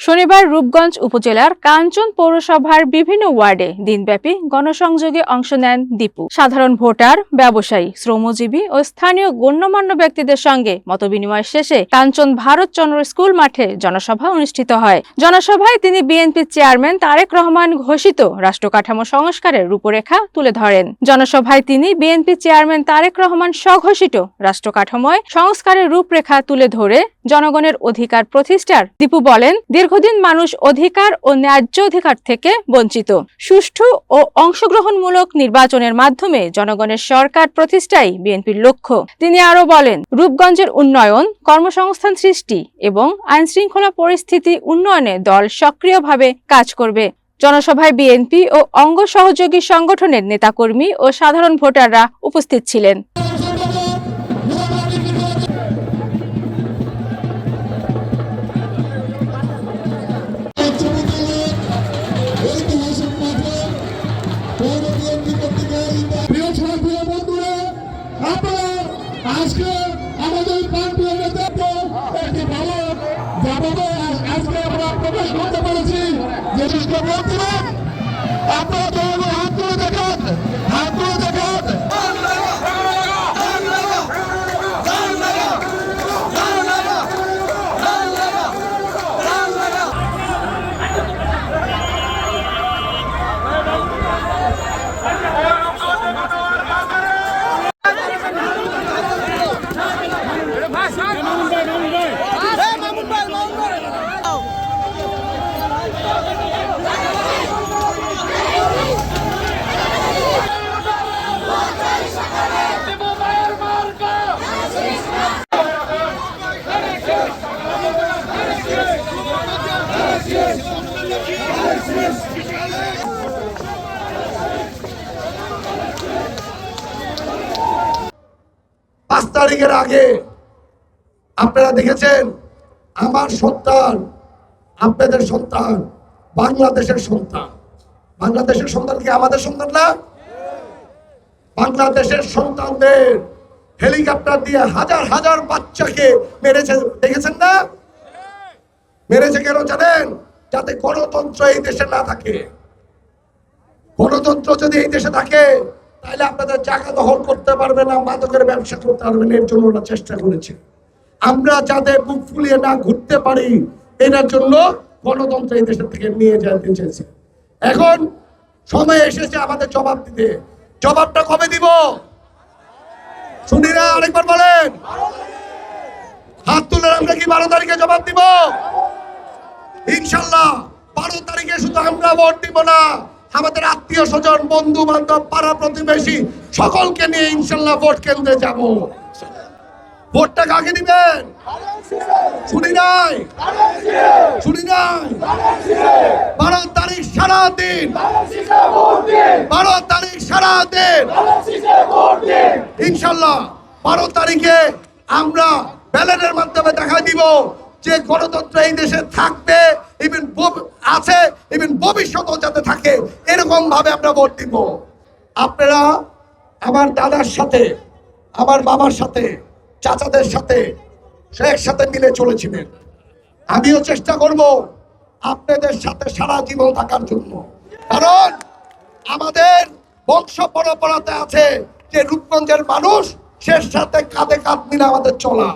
শনিবার রূপগঞ্জ উপজেলার কাঞ্চন পৌরসভার বিভিন্ন ওয়ার্ডে দিনব্যাপী গণসংযোগে অংশ নেন দীপু। সাধারণ ভোটার, ব্যবসায়ী, শ্রমজীবী ও স্থানীয় গণ্যমান্য ব্যক্তিদের সঙ্গে মতবিনিময় শেষে কাঞ্চন ভারতচন্দ্র স্কুল মাঠে জনসভা অনুষ্ঠিত হয়। জনসভায় তিনি বিএনপি চেয়ারম্যান তারেক রহমান ঘোষিত রাষ্ট্রকাঠামো সংস্কারের রূপরেখা তুলে ধরেন। জনসভায় তিনি বিএনপি চেয়ারম্যান তারেক রহমান স্বঘোষিত রাষ্ট্রকাঠামোয় সংস্কারের রূপরেখা তুলে ধরে জনগণের অধিকার প্রতিষ্ঠার দীপু বলেন, দীর্ঘদিন মানুষ অধিকার ও ন্যায্য অধিকার থেকে বঞ্চিত। সুষ্ঠু ও অংশগ্রহণমূলক নির্বাচনের মাধ্যমে জনগণের সরকার প্রতিষ্ঠাই বিএনপির লক্ষ্য। তিনি আরো বলেন, রূপগঞ্জের উন্নয়ন, কর্মসংস্থান সৃষ্টি এবং আইনশৃঙ্খলা পরিস্থিতি উন্নয়নে দল সক্রিয়ভাবে কাজ করবে। জনসভায় বিএনপি ও অঙ্গ সহযোগী সংগঠনের নেতাকর্মী ও সাধারণ ভোটাররা উপস্থিত ছিলেন। আজকে আমাদের প্রান্তীয় নেতৃত্ব একটি ভালো যাবে আজকে আমরা প্রকাশ করতে পেরেছি। জিনিসটা বলছিলেন আপনারা তো হাত তুলে দেখান, হাত তুলে দেখান। পাঁচ তারিখের আগে আপনারা দেখেছেন আমার সন্তান, আপনাদের সন্তান, বাংলাদেশের সন্তান। বাংলাদেশের সন্তান কি আমাদের সন্তান না? বাংলাদেশের সন্তানদের হেলিকপ্টার দিয়ে হাজার হাজার বাচ্চাকে মেরেছে, দেখেছেন না? মেরেছে কেন জানেন? যাতে গণতন্ত্র এই দেশে না থাকে। গণতন্ত্র যদি এই দেশে থাকে তাহলে আপনাদের জায়গা দখল করতে পারবে না, মাদকের ব্যবসা করতে পারবেন। এর জন্য ওরা চেষ্টা করেছে। আমরা যাতে বুক ফুলিয়ে না ঘুরতে পারি এটার জন্য গণতন্ত্র এই দেশের থেকে নিয়ে যেতে চেয়েছে। এখন সময় এসেছে আমাদের জবাব দিতে। জবাবটা কবে দিব শুনি না? আরেকবার বলেন। হাত তুলে আমরা কি 12 তারিখে জবাব দিব? ইনশাল্লাহ 12 তারিখে শুধু আমরা ভোট দিব না, আমাদের আত্মীয় স্বজন, বন্ধু বান্ধব, পাড়া প্রতিবেশী সকলকে নিয়ে ইনশাল্লাহ ভোট কেন্দ্রে যাব। ভোটটা কাকে দিবেন শুনি নাই? শুনি নাই? 12 তারিখ সারা দিন, 12 তারিখ সারা দিন ইনশাল্লাহ। 12 তারিখে আমরা ব্যালটের মাধ্যমে দেখা দিব যে গণতন্ত্র এই দেশে থাকবে, আছে, ভবিষ্যতেও যাতে থাকে, এরকম ভাবে আমরা ভোট দিব। আপনারা আমার দাদার সাথে, আমার বাবার সাথে, চাচাদের সাথে একসাথে মিলে চলেছিলেন। আমিও চেষ্টা করব আপনাদের সাথে সারা জীবন থাকার জন্য। কারণ আমাদের বংশ পরম্পরাতে আছে যে রূপগঞ্জের মানুষ শেষ সাথে কাঁধে কাঁধ মিলে আমাদের চলা।